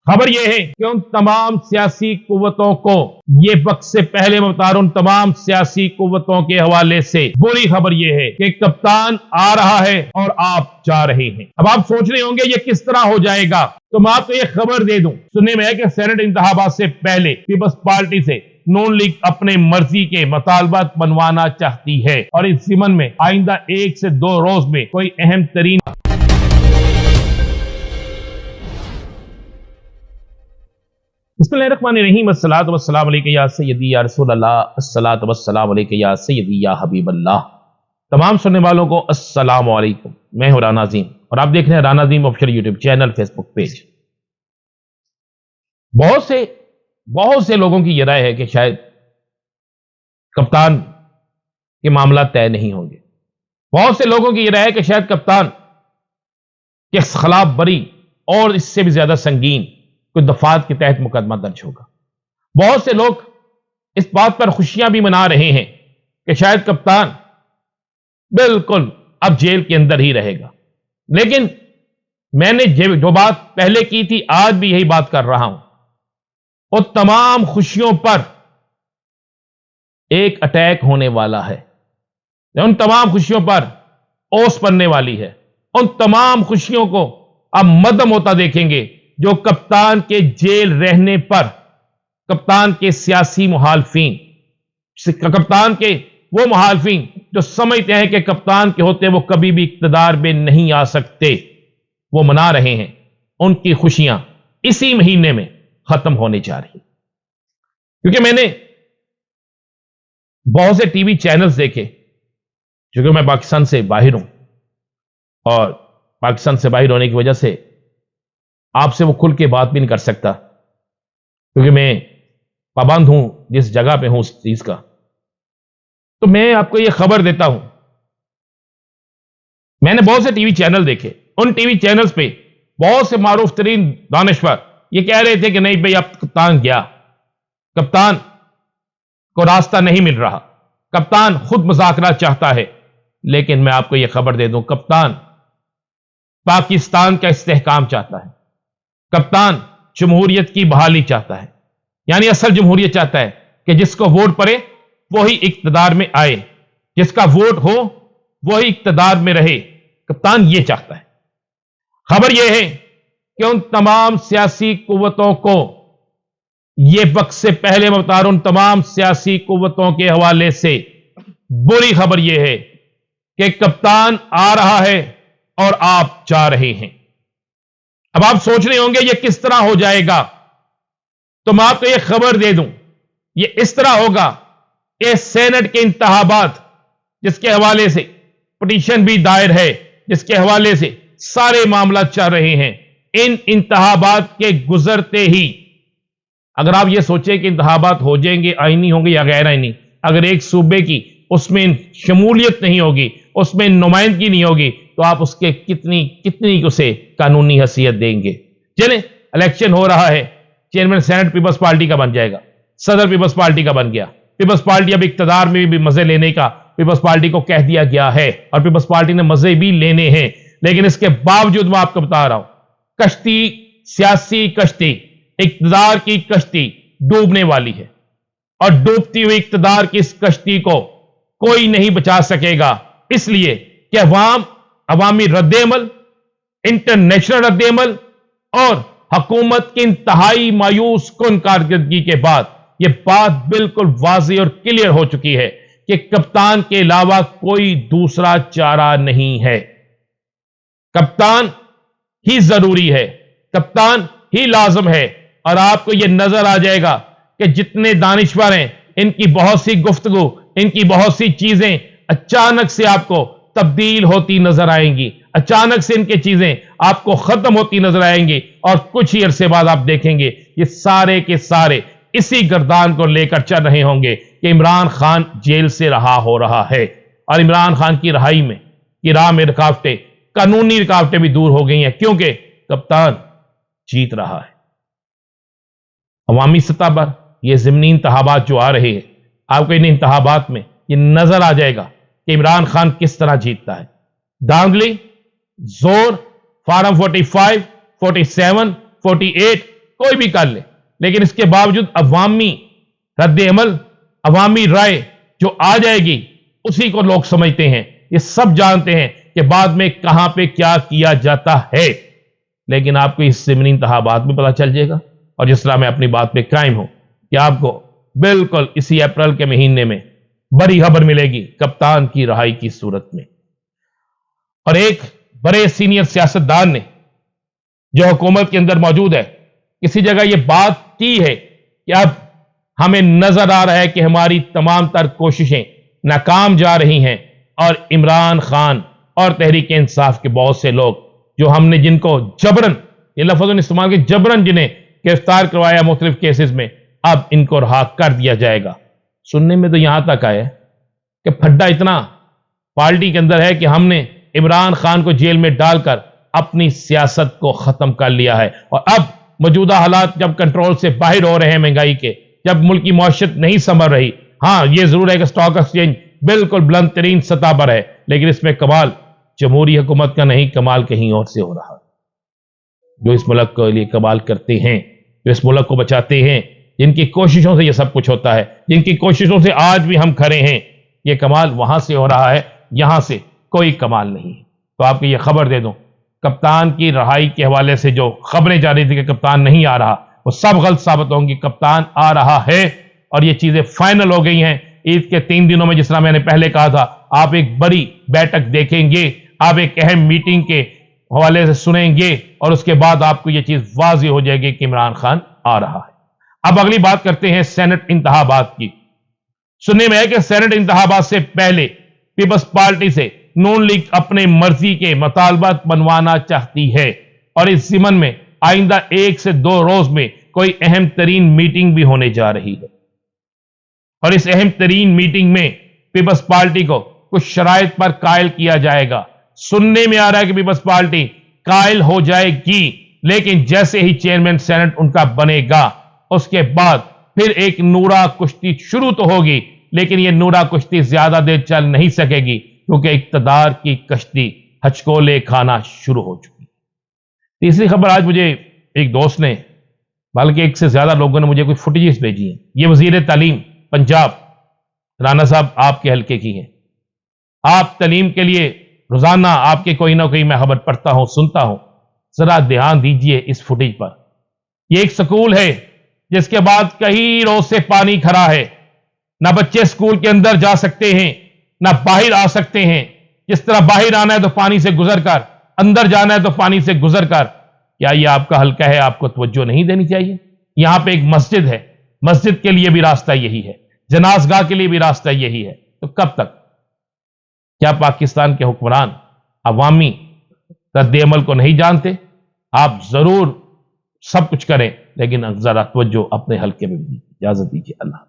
خبر یہ ہے کہ ان تمام سیاسی قوتوں کو یہ وقت سے پہلے میں بتا رہا ہوں، ان تمام سیاسی قوتوں کے حوالے سے بری خبر یہ ہے کہ کپتان آ رہا ہے اور آپ جا رہے ہیں۔ اب آپ سوچ رہے ہوں گے یہ کس طرح ہو جائے گا، تو میں آپ کو یہ خبر دے دوں، سننے میں ہے کہ سینٹ انتخابات سے پہلے پیپلز پارٹی سے نون لیگ اپنے مرضی کے مطالبات بنوانا چاہتی ہے، اور اس ضمن میں آئندہ 1 سے 2 روز میں کوئی اہم ترین بسم اللہ الرحمن الرحیم، الصلاۃ والسلام علیک یا سیدی یا رسول اللہ، الصلاۃ والسلام علیک یا سیدی یا حبیب اللہ۔ تمام سننے والوں کو السلام علیکم، میں ہوں رانا عظیم اور آپ دیکھ رہے ہیں رانا عظیم آفیشل یوٹیوب چینل، فیس بک پیج۔ بہت سے لوگوں کی یہ رائے ہے کہ شاید کپتان کے معاملات طے نہیں ہوں گے۔ بہت سے لوگوں کی یہ رائے ہے کہ شاید کپتان کے خلاف بری اور اس سے بھی زیادہ سنگین کوئی دفعات کے تحت مقدمہ درج ہوگا۔ بہت سے لوگ اس بات پر خوشیاں بھی منا رہے ہیں کہ شاید کپتان بالکل اب جیل کے اندر ہی رہے گا، لیکن میں نے جو بات پہلے کی تھی آج بھی یہی بات کر رہا ہوں، اور تمام خوشیوں پر ایک اٹیک ہونے والا ہے، ان تمام خوشیوں پر اوس پڑنے والی ہے۔ ان تمام خوشیوں کو اب مدھم ہوتا دیکھیں گے جو کپتان کے جیل رہنے پر کپتان کے سیاسی مخالفین، کپتان کے وہ مخالفین جو سمجھتے ہیں کہ کپتان کے ہوتے وہ کبھی بھی اقتدار میں نہیں آ سکتے، وہ منا رہے ہیں۔ ان کی خوشیاں اسی مہینے میں ختم ہونے جا رہی، کیونکہ میں نے بہت سے ٹی وی چینلز دیکھے، چونکہ میں پاکستان سے باہر ہوں اور پاکستان سے باہر ہونے کی وجہ سے آپ سے وہ کھل کے بات بھی نہیں کر سکتا، کیونکہ میں پابند ہوں جس جگہ پہ ہوں اس چیز کا۔ تو میں آپ کو یہ خبر دیتا ہوں، میں نے بہت سے ٹی وی چینل دیکھے، ان ٹی وی چینلز پہ بہت سے معروف ترین دانشور یہ کہہ رہے تھے کہ نہیں بھئی اب کپتان گیا، کپتان کو راستہ نہیں مل رہا، کپتان خود مذاکرات چاہتا ہے۔ لیکن میں آپ کو یہ خبر دے دوں، کپتان پاکستان کا استحکام چاہتا ہے، کپتان جمہوریت کی بحالی چاہتا ہے، یعنی اصل جمہوریت چاہتا ہے کہ جس کو ووٹ پڑے وہی اقتدار میں آئے، جس کا ووٹ ہو وہی اقتدار میں رہے۔ کپتان یہ چاہتا ہے۔ خبر یہ ہے کہ ان تمام سیاسی قوتوں کو یہ وقت سے پہلے میں بتا رہا ہوں، ان تمام سیاسی قوتوں کے حوالے سے بری خبر یہ ہے کہ کپتان آ رہا ہے اور آپ جا رہے ہیں۔ اب آپ سوچ رہے ہوں گے یہ کس طرح ہو جائے گا، تو میں آپ کو یہ خبر دے دوں، یہ اس طرح ہوگا کہ سینٹ کے انتخابات جس کے حوالے سے پٹیشن بھی دائر ہے، جس کے حوالے سے سارے معاملات چل رہے ہیں، ان انتخابات کے گزرتے ہی اگر آپ یہ سوچیں کہ انتخابات ہو جائیں گے، آئینی ہوں گے یا غیر آئینی، اگر ایک صوبے کی اس میں شمولیت نہیں ہوگی، اس میں نمائندگی نہیں ہوگی، تو آپ اس کے کتنی اسے قانونی حیثیت دیں گے؟ چلیں الیکشن ہو رہا ہے، چیئرمین سینٹ پیپلز پارٹی کا بن جائے گا، صدر پیپلز پارٹی کا بن گیا، پیپلز پارٹی اب اقتدار میں بھی مزے لینے کا پیپلز پارٹی کو کہہ دیا گیا ہے، اور پیپلز پارٹی نے مزے بھی لینے ہیں۔ لیکن اس کے باوجود میں آپ کو بتا رہا ہوں، کشتی، سیاسی کشتی، اقتدار کی کشتی ڈوبنے والی ہے، اور ڈوبتی ہوئی اقتدار کی اس کشتی کو کوئی نہیں بچا سکے گا، اس لیے کہ عوامی رد عمل، انٹرنیشنل رد عمل اور حکومت کی انتہائی مایوس کن کارکردگی کے بعد یہ بات بالکل واضح اور کلیئر ہو چکی ہے کہ کپتان کے علاوہ کوئی دوسرا چارہ نہیں ہے۔ کپتان ہی ضروری ہے، کپتان ہی لازم ہے، اور آپ کو یہ نظر آ جائے گا کہ جتنے دانشور ہیں ان کی بہت سی گفتگو، ان کی بہت سی چیزیں اچانک سے آپ کو تبدیل ہوتی نظر آئیں گی، اچانک سے ان کی چیزیں آپ کو ختم ہوتی نظر آئیں گی، اور کچھ ہی عرصے بعد آپ دیکھیں گے یہ سارے کے سارے اسی گردان کو لے کر چل رہے ہوں گے کہ عمران خان جیل سے رہا ہو رہا ہے، اور عمران خان کی رہائی میں کی راہ میں رکاوٹیں، قانونی رکاوٹیں بھی دور ہو گئی ہیں، کیونکہ کپتان جیت رہا ہے۔ عوامی سطح پر یہ ضمنی انتخابات جو آ رہے ہیں، آپ کو ان انتخابات میں یہ نظر آ جائے گا کہ عمران خان کس طرح جیتتا ہے۔ دھاندلی، زور، فارم 45، 47، 48 کوئی بھی کر لے، لیکن اس کے باوجود عوامی رد عمل، عوامی رائے جو آ جائے گی اسی کو لوگ سمجھتے ہیں، یہ سب جانتے ہیں کہ بعد میں کہاں پہ کیا کیا جاتا ہے، لیکن آپ کو اس ضمنی انتخابات میں پتہ چل جائے گا۔ اور جس طرح میں اپنی بات پہ قائم ہوں کہ آپ کو بالکل اسی اپریل کے مہینے میں بڑی خبر ملے گی کپتان کی رہائی کی صورت میں۔ اور ایک بڑے سینئر سیاستدان نے جو حکومت کے اندر موجود ہے، کسی جگہ یہ بات کی ہے کہ اب ہمیں نظر آ رہا ہے کہ ہماری تمام تر کوششیں ناکام جا رہی ہیں، اور عمران خان اور تحریک انصاف کے بہت سے لوگ جو ہم نے جن کو جبرن، یہ لفظ استعمال کے جبرن جنہیں گرفتار کروایا مختلف کیسز میں، اب ان کو رہا کر دیا جائے گا۔ سننے میں تو یہاں تک آیا کہ پھڈا اتنا پارٹی کے اندر ہے کہ ہم نے عمران خان کو جیل میں ڈال کر اپنی سیاست کو ختم کر لیا ہے، اور اب موجودہ حالات جب کنٹرول سے باہر ہو رہے ہیں مہنگائی کے، جب ملکی معیشت نہیں سنبھل رہی، ہاں یہ ضرور ہے کہ سٹاک ایکسچینج بالکل بلند ترین سطح پر ہے، لیکن اس میں کمال جمہوری حکومت کا نہیں، کمال کہیں اور سے ہو رہا ہے۔ جو اس ملک کے لیے کمال کرتے ہیں، جو اس ملک کو بچاتے ہیں، جن کی کوششوں سے یہ سب کچھ ہوتا ہے، جن کی کوششوں سے آج بھی ہم کھڑے ہیں، یہ کمال وہاں سے ہو رہا ہے، یہاں سے کوئی کمال نہیں۔ تو آپ کو یہ خبر دے دوں، کپتان کی رہائی کے حوالے سے جو خبریں جا رہی تھی کہ کپتان نہیں آ رہا، وہ سب غلط ثابت ہوں گی۔ کپتان آ رہا ہے، اور یہ چیزیں فائنل ہو گئی ہیں۔ عید کے 3 دنوں میں جس طرح میں نے پہلے کہا تھا، آپ ایک بڑی بیٹھک دیکھیں گے، آپ ایک اہم میٹنگ کے حوالے سے سنیں گے، اور اس کے بعد آپ کو یہ چیز واضح ہو جائے گی کہ عمران خان آ رہا ہے۔ اب اگلی بات کرتے ہیں سینٹ انتخابات کی۔ سننے میں ہے کہ سینٹ انتخابات سے پہلے پیپلز پارٹی سے نون لیگ اپنے مرضی کے مطالبات بنوانا چاہتی ہے، اور اس ضمن میں آئندہ 1 سے 2 روز میں کوئی اہم ترین میٹنگ بھی ہونے جا رہی ہے، اور اس اہم ترین میٹنگ میں پیپلز پارٹی کو کچھ شرائط پر قائل کیا جائے گا۔ سننے میں آ رہا ہے کہ پیپلز پارٹی قائل ہو جائے گی، لیکن جیسے ہی چیئرمین سینٹ ان کا بنے گا، اس کے بعد پھر ایک نورا کشتی شروع تو ہوگی، لیکن یہ نورا کشتی زیادہ دیر چل نہیں سکے گی، کیونکہ اقتدار کی کشتی ہچکولے کھانا شروع ہو چکی۔ تیسری خبر آج مجھے ایک دوست نے، بلکہ ایک سے زیادہ لوگوں نے مجھے کوئی فوٹیجز بھیجی ہیں۔ یہ وزیر تعلیم پنجاب رانا صاحب آپ کے حلقے کی ہیں۔ آپ تعلیم کے لیے روزانہ آپ کے کوئی نہ کوئی میں خبر پڑھتا ہوں، سنتا ہوں، ذرا دھیان دیجئے اس فوٹیج پر۔ یہ ایک سکول ہے جس کے بعد کئی روز سے پانی کھڑا ہے، نہ بچے سکول کے اندر جا سکتے ہیں، نہ باہر آ سکتے ہیں۔ جس طرح باہر آنا ہے تو پانی سے گزر کر، اندر جانا ہے تو پانی سے گزر کر۔ کیا یہ آپ کا حلقہ ہے؟ آپ کو توجہ نہیں دینی چاہیے؟ یہاں پہ ایک مسجد ہے، مسجد کے لیے بھی راستہ یہی ہے، جناز گاہ کے لیے بھی راستہ یہی ہے۔ تو کب تک؟ کیا پاکستان کے حکمران عوامی رد عمل کو نہیں جانتے؟ آپ ضرور سب کچھ کریں، لیکن ذرا توجہ اپنے حلقے میں بھی۔ اجازت دیجیے، اللہ۔